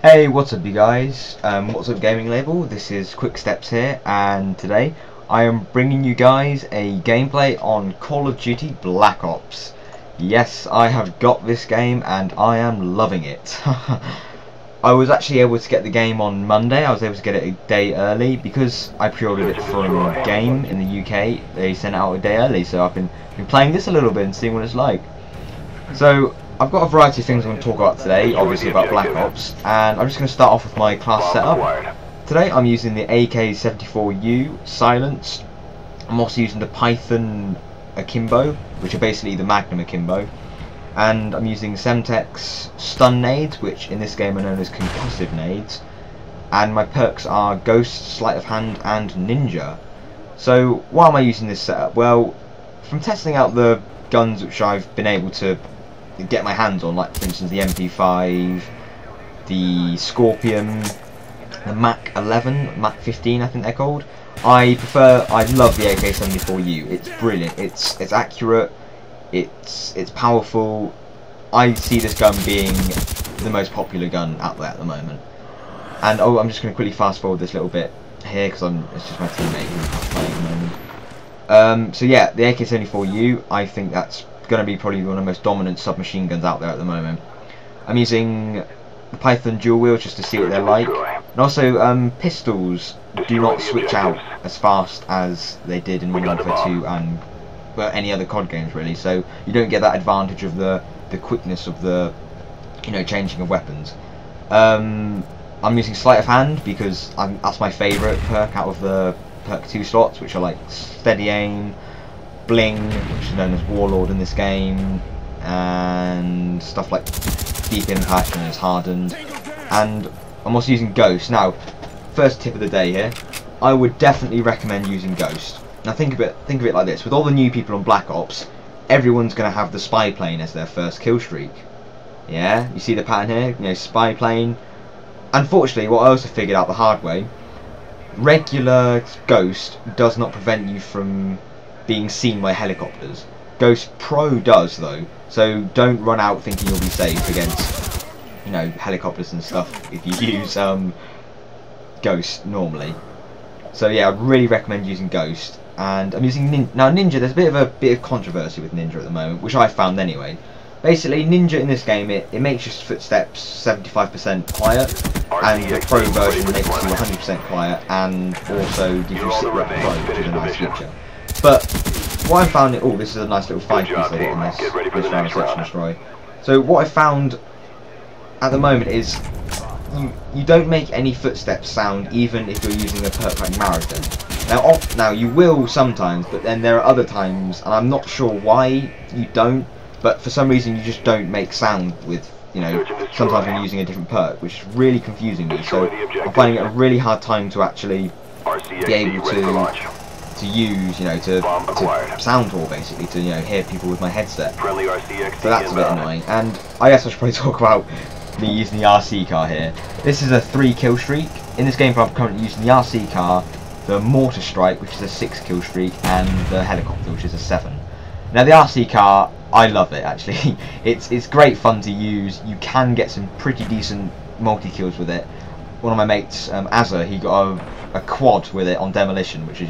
Hey, what's up you guys? What's up GamingLabel? This is Quick Steps here, and today I am bringing you guys a gameplay on Call of Duty Black Ops. Yes, I have got this game and I am loving it. I was actually able to get the game on Monday. I was able to get it a day early because I pre-ordered it from Game in the UK. They sent it out a day early, so I've been playing this a little bit and seeing what it's like. So I've got a variety of things I'm going to talk about today, obviously about Black Ops, and I'm just going to start off with my class setup. Today I'm using the AK-74u silenced. I'm also using the Python akimbo, which are basically the Magnum akimbo, and I'm using Semtex stun nades, which in this game are known as concussive nades, and my perks are Ghost, Sleight of Hand and Ninja. So why am I using this setup? Well, from testing out the guns which I've been able to get my hands on, like for instance the MP5, the Scorpion, the Mach 11, Mach 15 I think they're called. I love the AK-74u. It's brilliant, it's accurate, it's powerful. I see this gun being the most popular gun out there at the moment. And I'm just going to quickly fast forward this little bit here because it's just my teammate who's playing at the moment. So yeah, the AK-74u, I think that's going to be probably one of the most dominant submachine guns out there at the moment. I'm using the Python dual wheel just to see what they're like, and also pistols do not switch out as fast as they did in Modern Warfare 2 and any other COD games really, so you don't get that advantage of the quickness of the changing of weapons. I'm using Sleight of Hand because that's my favourite perk out of the perk 2 slots, which are like Steady Aim, Bling, which is known as Warlord in this game, and stuff like Deep Impact, and it's hardened. And I'm also using Ghost. Now, first tip of the day here, I would definitely recommend using Ghost. Now think of it like this: with all the new people on Black Ops, everyone's going to have the spy plane as their first kill streak. Yeah, you see the pattern here. Spy plane. Unfortunately, what I also figured out the hard way: regular Ghost does not prevent you from being seen by helicopters. Ghost Pro does though, so don't run out thinking you'll be safe against helicopters and stuff if you use Ghost normally. So yeah, I'd really recommend using Ghost. And I'm using Ninja. There's a bit of controversy with Ninja at the moment, which I found anyway. Basically, Ninja in this game, it makes your footsteps 75% quiet, and the Pro version makes you 100% quiet, and also gives you sit rep Pro, which is a nice feature. But what I found, this is a nice little 5-piece I got on this round of Search and Destroy. So what I found at the moment is you don't make any footsteps sound even if you're using a perk like Marathon. Now you will sometimes, but then there are other times, and I'm not sure why you don't, but for some reason you just don't make sound with, sometimes when you're using a different perk, which is really confusing me. So I'm finding it a really hard time to actually be able to use, to sound tour basically, to hear people with my headset. So that's a bit annoying. And I guess I should probably talk about me using the RC car here. This is a 3 kill streak. In this game I'm currently using the RC car, the Mortar Strike, which is a 6 kill streak, and the helicopter, which is a 7. Now the RC car, I love it actually. It's great fun to use. You can get some pretty decent multi-kills with it. One of my mates, Azza, he got a quad with it on Demolition, which is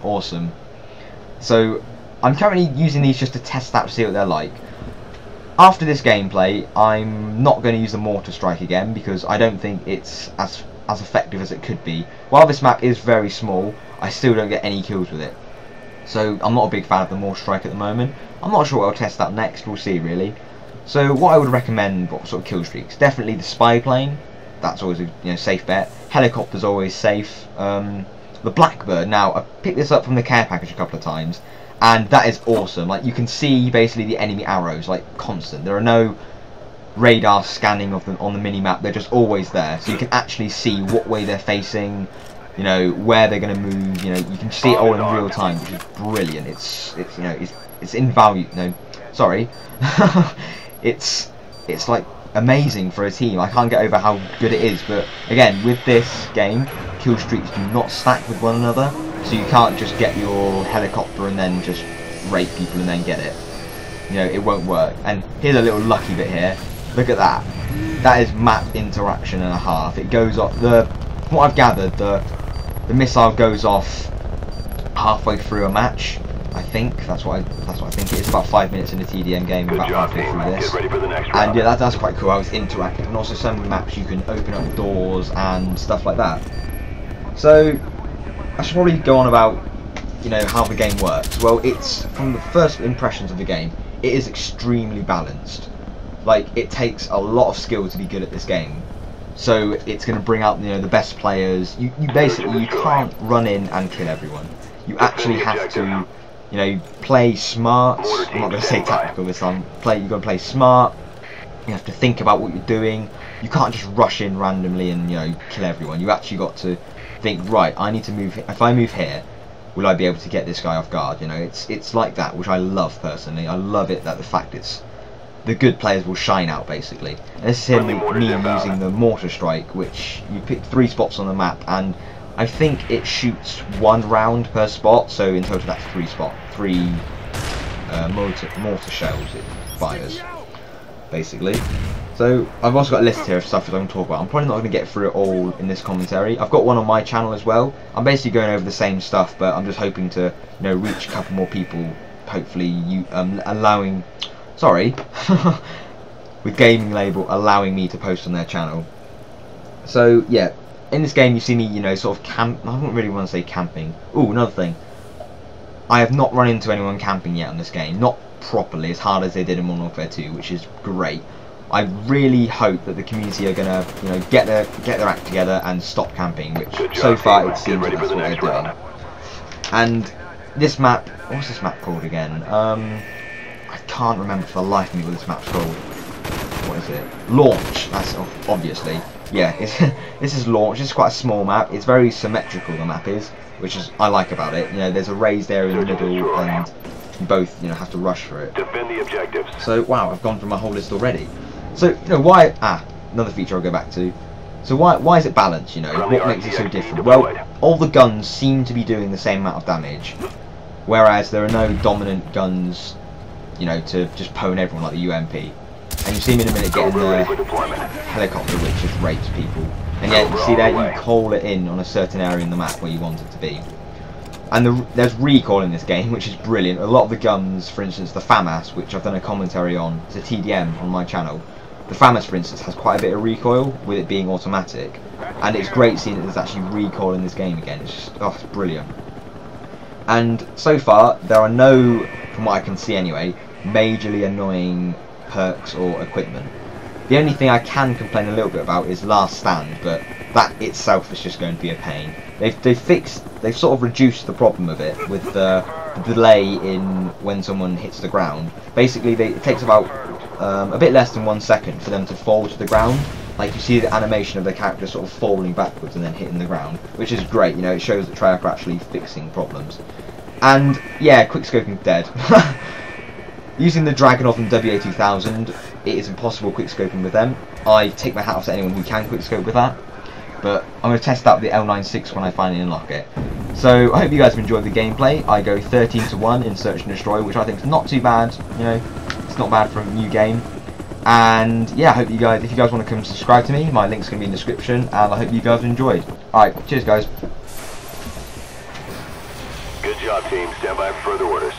awesome. So I'm currently using these just to test out to see what they're like. After this gameplay, I'm not going to use the Mortar Strike again because I don't think it's as effective as it could be. While this map is very small, I still don't get any kills with it. So I'm not a big fan of the Mortar Strike at the moment. I'm not sure what I'll test out next, we'll see really. So what I would recommend, what sort of kill streaks? Definitely the spy plane. That's always a safe bet. Helicopter's always safe. The Blackbird. Now I picked this up from the care package a couple of times, and that is awesome. Like, you can see basically the enemy arrows like constant. There are no radar scanning of them on the mini map. They're just always there, so you can actually see what way they're facing, where they're going to move. You can see it all in real time, which is brilliant. It's invaluable. No, sorry, it's like amazing for a team. I can't get over how good it is. But again, with this game, kill streaks do not stack with one another, so you can't just get your helicopter and then just rape people and then get it. It won't work. And here's a little lucky bit here. Look at that. that is map interaction and a half. It goes off, from what I've gathered, the missile goes off halfway through a match. I think that's what I think it is. About 5 minutes in the TDM game, about halfway through this. And yeah, that's quite cool. I was interactive, and also some maps you can open up doors and stuff like that. So I should probably go on about, you know, how the game works. Well, it's, from the first impressions of the game, it is extremely balanced. Like, it takes a lot of skill to be good at this game. So it's going to bring out, you know, the best players. You basically, you can't run in and kill everyone. You actually have to, you know, play smart. I'm not going to say tactical this time. You've got to play smart. You have to think about what you're doing. You can't just rush in randomly and, you know, kill everyone. You actually got to think, right, I need to move. If I move here, will I be able to get this guy off guard? You know, it's like that, which I love personally. I love it that the fact it's the good players will shine out basically. And this is him, me using the mortar strike, which you pick 3 spots on the map, and I think it shoots 1 round per spot, so in total that's 3 mortar shells it fires, basically. So I've also got a list here of stuff that I'm going to talk about. I'm probably not going to get through it all in this commentary. I've got one on my channel as well. I'm basically going over the same stuff, but I'm just hoping to, you know, reach a couple more people. Hopefully, with GamingLabel allowing me to post on their channel. So yeah, in this game you see me, you know, sort of I don't really want to say camping. Ooh, another thing. I have not run into anyone camping yet on this game, not properly, as hard as they did in Modern Warfare 2, which is great. I really hope that the community are gonna, you know, get their act together and stop camping, which so far it seems that that's what they're doing. And this map, what's this map called again? I can't remember for the life of me what this map's called. What is it? Launch. That's obviously. Yeah, this is Launch. It's quite a small map. It's very symmetrical, the map is, which is I like about it. You know, there's a raised area in the middle, and you both, you know, have to rush for it. Defend the objectives. So wow, I've gone through my whole list already. So, you know, why? Another feature I'll go back to. So why is it balanced? You know, what makes it so different? Well, all the guns seem to be doing the same amount of damage, whereas there are no dominant guns, you know, to just pwn everyone like the UMP. And you see me in a minute getting the helicopter which just rapes people. And yet, you see there, you call it in on a certain area in the map where you want it to be. And there's recoil in this game, which is brilliant. A lot of the guns, for instance, the FAMAS, which I've done a commentary on, it's a TDM on my channel. The FAMAS, for instance, has quite a bit of recoil, with it being automatic. And it's great seeing that there's actually recoil in this game again. It's just, oh, it's brilliant. And so far, there are no, from what I can see anyway, majorly annoying perks or equipment. The only thing I can complain a little bit about is Last Stand, but that itself is just going to be a pain. They've sort of reduced the problem of it with the delay in when someone hits the ground. Basically, it takes about a bit less than 1 second for them to fall to the ground. Like, you see the animation of the character sort of falling backwards and then hitting the ground, which is great. You know, it shows that Treyarch are actually fixing problems. And yeah, quickscoping dead. Using the Dragunov and WA2000, it is impossible quickscoping with them. I take my hat off to anyone who can quickscope with that, but I'm going to test out the L96 when I finally unlock it. So I hope you guys have enjoyed the gameplay. I go 13-1 in Search and Destroy, which I think is not too bad. You know, it's not bad for a new game. And yeah, I hope you guys, if you guys want to come subscribe to me, my link's going to be in the description, and I hope you guys enjoyed. Alright, cheers guys. Good job, team. Stand by for further orders.